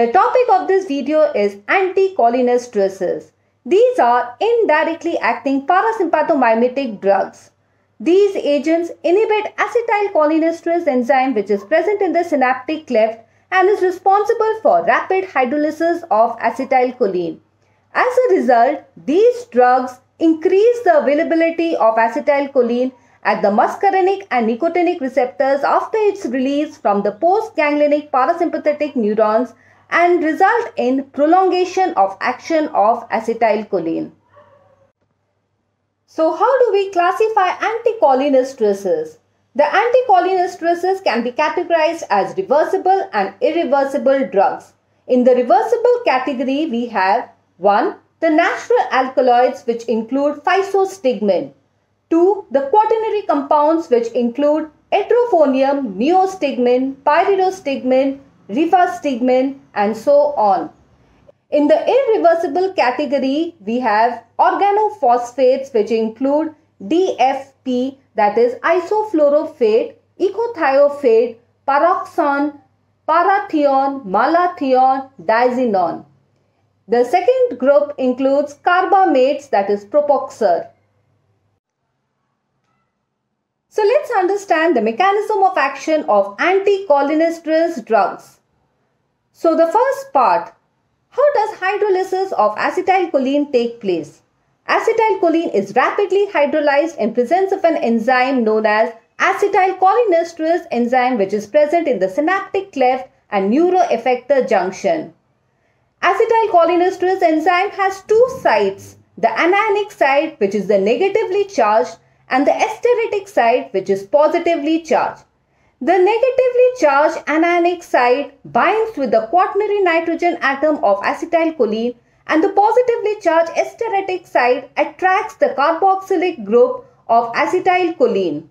The topic of this video is anti-cholinesterases. These are indirectly acting parasympathomimetic drugs. These agents inhibit acetylcholinesterase enzyme which is present in the synaptic cleft and is responsible for rapid hydrolysis of acetylcholine. As a result, these drugs increase the availability of acetylcholine at the muscarinic and nicotinic receptors after its release from the postganglionic parasympathetic neurons and result in prolongation of action of acetylcholine. So how do we classify anti-cholinesterases? The anti-cholinesterases can be categorized as reversible and irreversible drugs. In the reversible category, we have 1. The natural alkaloids which include physostigmine. 2. The quaternary compounds which include edrophonium, neostigmine, pyridostigmine, rivastigmine and so on. In the irreversible category, we have organophosphates which include DFP, that is isofluorophate, ecothiophthalate, paroxone, parathione, malathione, diazinon. The second group includes carbamates, that is propoxur. So let's understand the mechanism of action of anti-cholinesterase drugs. So the first part, how does hydrolysis of acetylcholine take place? Acetylcholine is rapidly hydrolyzed in presence of an enzyme known as acetylcholinesterase enzyme which is present in the synaptic cleft and neuroeffector junction. Acetylcholinesterase enzyme has two sites, the anionic site which is the negatively charged and the esteritic site which is positively charged. The negatively charged anionic site binds with the quaternary nitrogen atom of acetylcholine and the positively charged esteritic site attracts the carboxylic group of acetylcholine.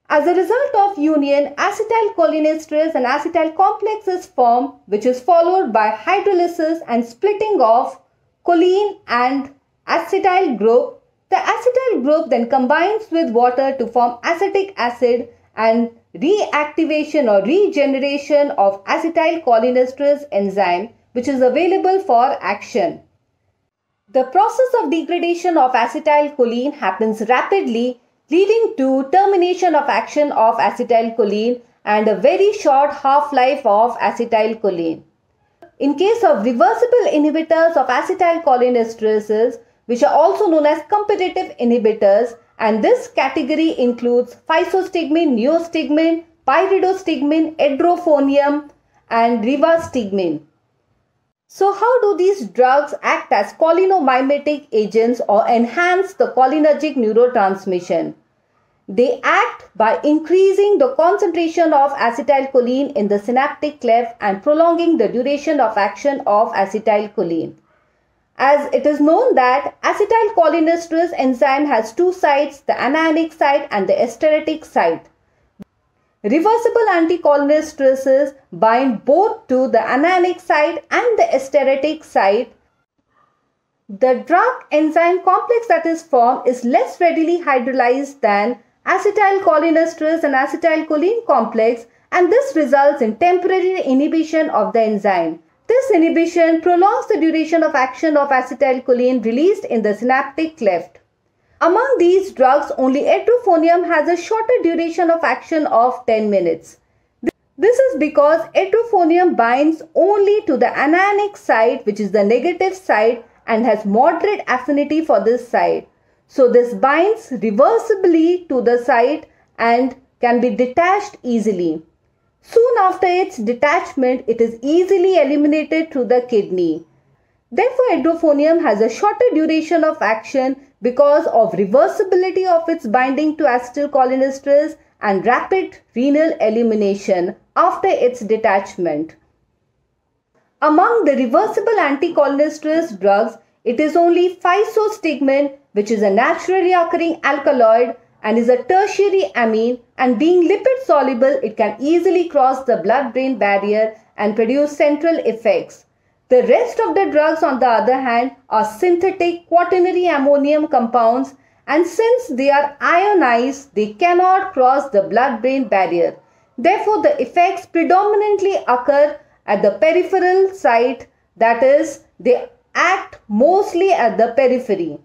As a result of union, acetylcholinesterase and acetyl complex is formed which is followed by hydrolysis and splitting of choline and acetyl group. The acetyl group then combines with water to form acetic acid and reactivation or regeneration of acetylcholinesterase enzyme which is available for action. The process of degradation of acetylcholine happens rapidly, leading to termination of action of acetylcholine and a very short half-life of acetylcholine. In case of reversible inhibitors of acetylcholinesterases, which are also known as competitive inhibitors, and this category includes physostigmine, neostigmine, pyridostigmine, edrophonium and rivastigmine. So how do these drugs act as cholinomimetic agents or enhance the cholinergic neurotransmission? They act by increasing the concentration of acetylcholine in the synaptic cleft and prolonging the duration of action of acetylcholine. As it is known that acetylcholinesterase enzyme has two sites, the anionic site and the esteritic site. Reversible anticholinesterases bind both to the anionic site and the esteritic site. The drug enzyme complex that is formed is less readily hydrolyzed than acetylcholinesterase and acetylcholine complex, and this results in temporary inhibition of the enzyme. This inhibition prolongs the duration of action of acetylcholine released in the synaptic cleft. Among these drugs, only edrophonium has a shorter duration of action of 10 minutes. This is because edrophonium binds only to the anionic site, which is the negative site, and has moderate affinity for this site. So this binds reversibly to the site and can be detached easily. Soon after its detachment, it is easily eliminated through the kidney. Therefore, edrophonium has a shorter duration of action because of reversibility of its binding to acetylcholinesterase and rapid renal elimination after its detachment. Among the reversible anticholinesterase drugs, it is only physostigmine, which is a naturally occurring alkaloid and is a tertiary amine, and being lipid soluble, it can easily cross the blood-brain barrier and produce central effects. The rest of the drugs, on the other hand, are synthetic quaternary ammonium compounds, and since they are ionized, they cannot cross the blood-brain barrier. Therefore, the effects predominantly occur at the peripheral site, that is, they act mostly at the periphery.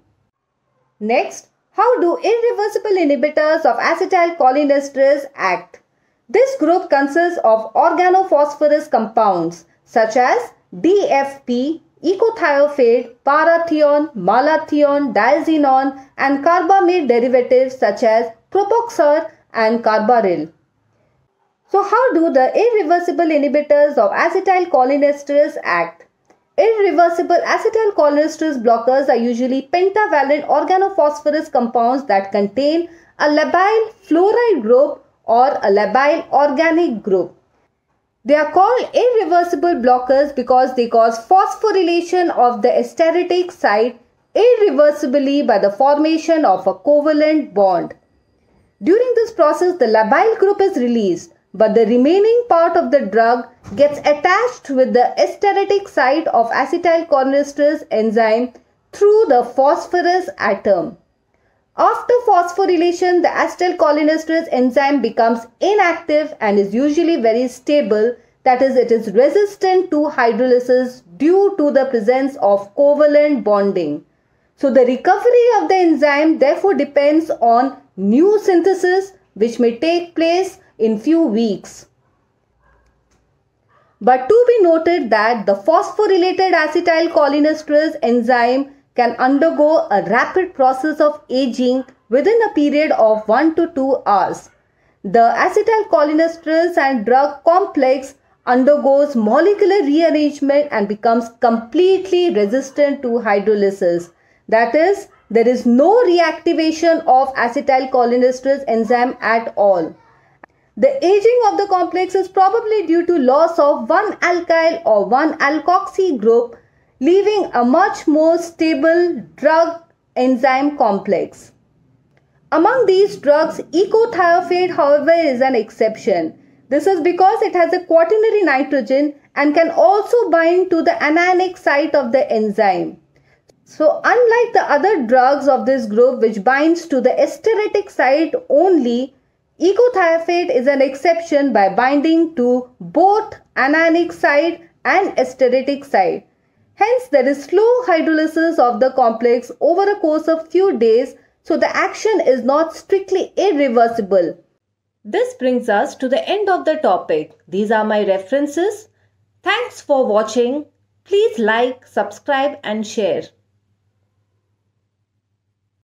Next, how do irreversible inhibitors of acetylcholinesterase act? This group consists of organophosphorus compounds such as DFP, ecothiophate, parathione, malathione, diazinon, and carbamide derivatives such as propoxur and carbaryl. So how do the irreversible inhibitors of acetylcholinesterase act? Irreversible acetylcholinesterase blockers are usually pentavalent organophosphorus compounds that contain a labile fluoride group or a labile organic group. They are called irreversible blockers because they cause phosphorylation of the esteritic site irreversibly by the formation of a covalent bond. During this process, the labile group is released, but the remaining part of the drug gets attached with the esteritic site of acetylcholinesterase enzyme through the phosphorus atom. After phosphorylation, the acetylcholinesterase enzyme becomes inactive and is usually very stable, that is, it is resistant to hydrolysis due to the presence of covalent bonding. So the recovery of the enzyme therefore depends on new synthesis which may take place in few weeks. But to be noted that the phosphorylated acetylcholinesterase enzyme can undergo a rapid process of aging within a period of 1 to 2 hours. The acetylcholinesterase and drug complex undergoes molecular rearrangement and becomes completely resistant to hydrolysis. That is, there is no reactivation of acetylcholinesterase enzyme at all. The aging of the complex is probably due to loss of one alkyl or one alkoxy group, leaving a much more stable drug enzyme complex. Among these drugs, ecothiophate, however, is an exception. This is because it has a quaternary nitrogen and can also bind to the anionic site of the enzyme. So, unlike the other drugs of this group which binds to the esteritic site only, ecothiophate is an exception by binding to both anionic site and esteritic site. Hence, there is slow hydrolysis of the complex over a course of few days, so the action is not strictly irreversible. This brings us to the end of the topic. These are my references. Thanks for watching. Please like, subscribe and share.